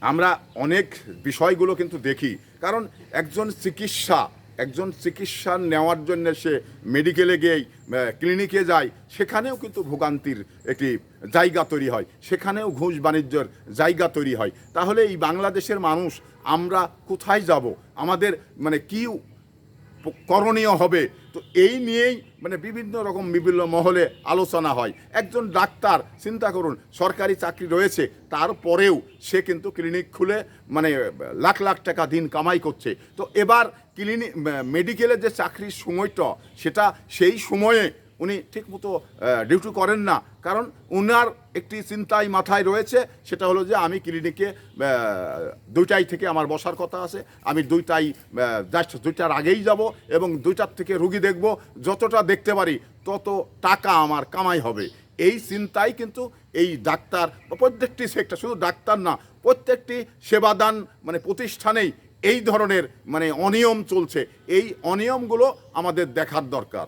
আমরা অনেক বিষয়গুলো কিন্তু দেখি, কারণ একজন চিকিৎসা নেওয়ার জন্য সে মেডিকেলে গিয়েই ক্লিনিকে যায়, সেখানেও কিন্তু ভোগান্তির একটি জায়গা তৈরি হয়, সেখানেও ঘুষ বাণিজ্যের জায়গা তৈরি হয়। তাহলে এই বাংলাদেশের মানুষ আমরা কোথায় যাব, আমাদের মানে কি করণীয় হবে? তো এই নিয়েই বিভিন্ন রকম বিভিন্ন মহলে আলোচনা হয়। একজন ডাক্তার চিন্তা করুন, সরকারি চাকরি রয়েছে, তারপরেও সে কিন্তু ক্লিনিক খুলে লাখ লাখ টাকা দিন কামাই করছে। তো এবার মেডিকেলের যে চাকরির সময়টা, সেটা সেই সময়ে উনি ঠিকমতো ডিউটি করেন না, কারণ উনার একটি চিন্তাই মাথায় রয়েছে, সেটা হলো যে আমি ক্লিনিকে 2টায় থেকে আমার বসার কথা আছে, আমি 2টায় জাস্ট 2টার আগেই যাব এবং 2টার থেকে রুগী দেখব, যতটা দেখতে পারি তত টাকা আমার কামাই হবে। এই চিন্তাই কিন্তু এই ডাক্তার প্রত্যেকটি সেক্টর, শুধু ডাক্তার না, প্রত্যেকটি সেবাদান প্রতিষ্ঠানেই এই ধরনের অনিয়ম চলছে। এই অনিয়মগুলো আমাদের দেখার দরকার।